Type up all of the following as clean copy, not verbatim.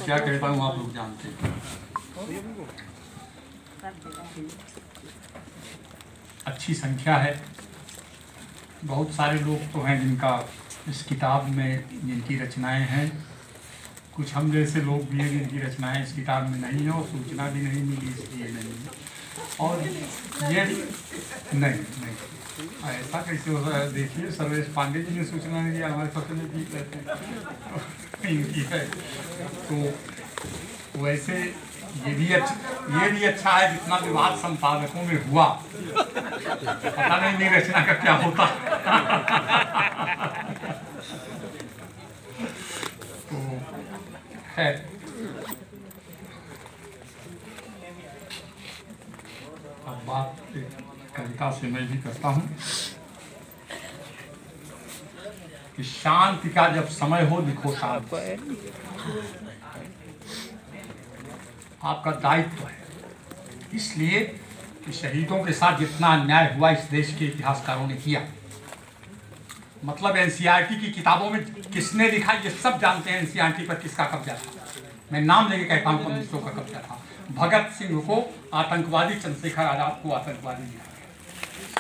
क्या कहता हूँ आप लोग जानते हैं। अच्छी संख्या है, बहुत सारे लोग तो हैं जिनका इस किताब में जिनकी रचनाएं हैं, कुछ हम जैसे लोग भी हैं जिनकी रचनाएं इस किताब में नहीं है और सूचना भी नहीं मिली इसलिए नहीं है। और ये नहीं ऐसा कैसे हो रहा है। देखिए सर्वेश पांडे जी ने सूचना नहीं दिया, हमारे फसल जीत रहते हैं इनकी है। तो वैसे ये भी अच्छा है जितना विवाद संपादकों में हुआ, पता नहीं मेरी रचना का क्या होता। तो है अब बात कविता से मैं भी करता हूँ कि शांति का जब समय हो लिखो शांति। आपका दायित्व है, इसलिए कि शहीदों के साथ जितना अन्याय हुआ इस देश के इतिहासकारों ने किया, मतलब एनसीईआरटी की किताबों में किसने लिखा ये सब जानते हैं। एनसीईआरटी पर किसका कब्जा था, मैं नाम लेके कहता हूँ, कम्युनिस्टों का कब्जा था। भगत सिंह को आतंकवादी, चंद्रशेखर आजाद को आतंकवादी लिया,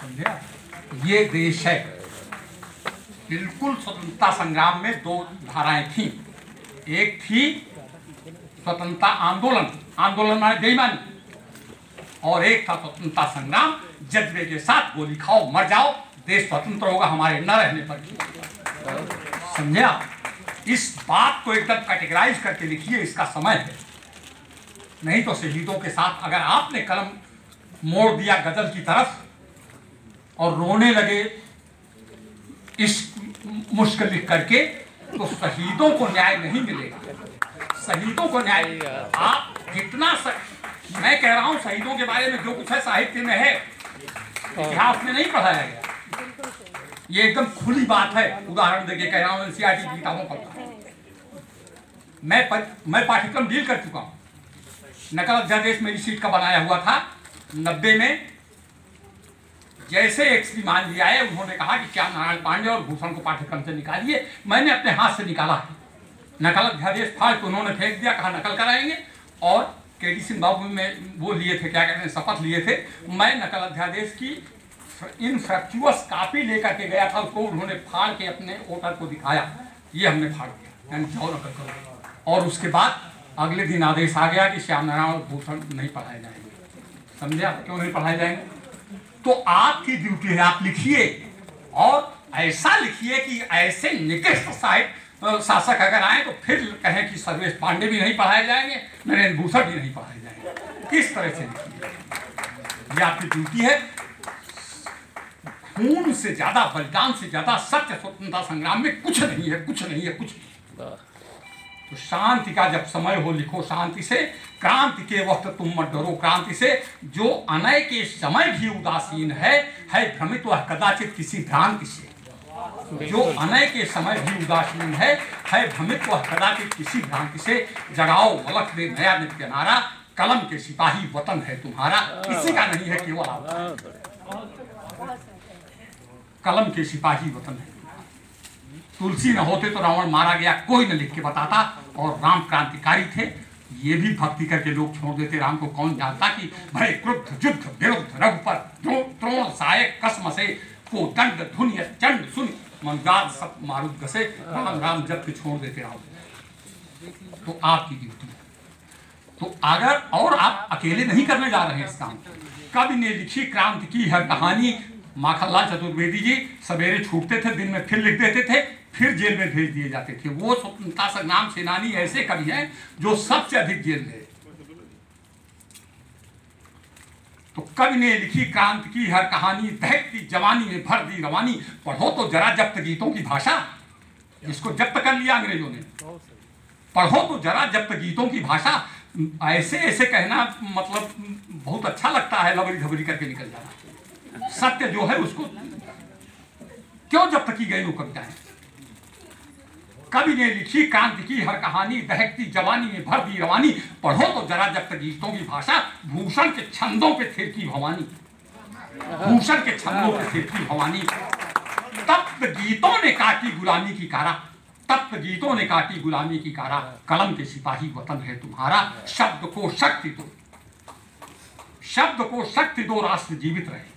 समझे। ये देश है, बिल्कुल स्वतंत्रता संग्राम में दो धाराएं थी। एक थी स्वतंत्रता आंदोलन माने बेईमानी, और एक था स्वतंत्रता संग्राम, जज्बे के साथ गोली खाओ मर जाओ, देश स्वतंत्र होगा हमारे न रहने पर। समझे आप, इस बात को एकदम कैटेगराइज करके लिखिए, इसका समय है। नहीं तो शहीदों के साथ अगर आपने कलम मोड़ दिया गजल की तरफ और रोने लगे इस मुश्किल लिख करके, तो शहीदों को न्याय नहीं मिलेगा। शहीदों को न्याय आप जितना मैं कह रहा हूं, शहीदों के बारे में जो कुछ है साहित्य में है, इतिहास में नहीं पढ़ाया गया। ये एकदम खुली बात है। उदाहरण देके कह रहा हूं, एनसीईआरटी की किताबों पर मैं पाठ्यक्रम डील कर चुका हूं। नकल अध्यादेश मेरी सीट का बनाया हुआ था 90 में। जैसे एक्सपी मान लिया है, उन्होंने कहा कि श्याम नारायण पांडे और भूषण को पाठ्यक्रम से निकालिए। मैंने अपने हाथ से निकाला है नकल अध्यादेश, फाड़ के उन्होंने फेंक दिया, कहा नकल कराएंगे। और केडी सिंह बाबू में वो लिए थे, क्या कहते हैं, शपथ लिए थे। मैं नकल अध्यादेश की इनफ्रक्चुअस कॉपी लेकर के गया था, उसको उन्होंने फाड़ के अपने वोटर को दिखाया, ये हमने फाड़ दिया, यानी जाओ नकल करो। और उसके बाद अगले दिन आदेश आ गया कि श्याम नारायण और भूषण नहीं पढ़ाए जाएंगे। समझे आप, क्यों नहीं पढ़ाए जाएंगे? तो आपकी ड्यूटी है, आप लिखिए और ऐसा लिखिए कि ऐसे निकृष्ट साहित्य शासक अगर आए तो फिर कहें कि सर्वेश पांडे भी नहीं पढ़ाए जाएंगे, नरेंद्र भूषण भी नहीं पढ़ाए जाएंगे। इस तरह से लिखिए, ये आपकी ड्यूटी है। खून से ज्यादा, बलिदान से ज्यादा सत्य स्वतंत्रता संग्राम में कुछ नहीं है, कुछ नहीं है, कुछ नहीं। तो शांति का जब समय हो लिखो शांति से, क्रांति के वक्त तुम मत डरो क्रांति से। जो अनय के समय भी उदासीन है भ्रमित वह कदाचित किसी भ्रांति से। जो अनय के समय भी उदासीन है भ्रमित वह कदाचित किसी भ्रांति से। जगाओ अलख दे नया नित्य नारा, कलम के सिपाही वतन है तुम्हारा। किसी का नहीं है केवल आपका, कलम के सिपाही वतन है। तुलसी न होते तो रावण मारा गया, कोई न लिख के बताता। और राम क्रांतिकारी थे, ये भी भक्ति करके लोग छोड़ देते। राम को कौन जानता कि भय क्रुद्ध युद्ध विरुद्ध रघुपर द्रोण सहायक कसम से को दंड धुनिय चंड सुन मंगाद सत मारुत गसे। राम राम जब के छोड़ देते राम। तो आपकी ड्यूटी है। तो अगर और आप अकेले नहीं करने जा रहे हैं इस काम, कवि ने लिखी क्रांति की है कहानी। माखनलाल चतुर्वेदी जी सवेरे छूटते थे, दिन में फिर लिख देते थे, फिर जेल में भेज दिए जाते थे। वो स्वतंत्रता संग्राम सेनानी ऐसे कवि हैं जो सबसे अधिक जेल गए। तो कवि ने लिखी क्रांति की हर कहानी, दहकती जवानी में भर दी रवानी। पढ़ो तो जरा जब्त गीतों की भाषा, जिसको जब्त कर लिया अंग्रेजों ने। पढ़ो तो जरा जब्त गीतों की भाषा। ऐसे ऐसे कहना मतलब बहुत अच्छा लगता है, लबड़ी धबड़ी करके निकल जाना। सत्य जो है उसको क्यों जब्त की गई वो कविताएं। कवि ने लिखी क्रांति की हर कहानी, दहकती जवानी में भर दी रवानी। पढ़ो तो जरा जब्त गीतों की भाषा, भूषण के छंदों पे थिरकी भवानी। भूषण के छंदों पे थिरकी भवानी। तप्त गीतों ने काटी गुलामी की कारा, तप्त गीतों ने काटी गुलामी की कारा, कलम के सिपाही वतन है तुम्हारा। शब्द को शक्ति दो, शब्द को शक्ति दो, राष्ट्र जीवित रहे।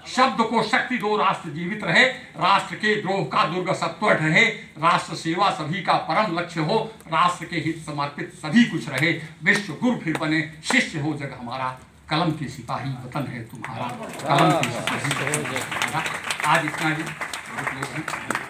शब्द को शक्ति दो, राष्ट्र जीवित रहे। राष्ट्र के द्रोह का दुर्ग सत्वर रहे। राष्ट्र सेवा सभी का परम लक्ष्य हो। राष्ट्र के हित समर्पित सभी कुछ रहे। विश्व गुरु फिर बने शिष्य हो जग हमारा। कलम के सिपाही वतन है तुम्हारा। कलम के सिपाही। आज इतना ही।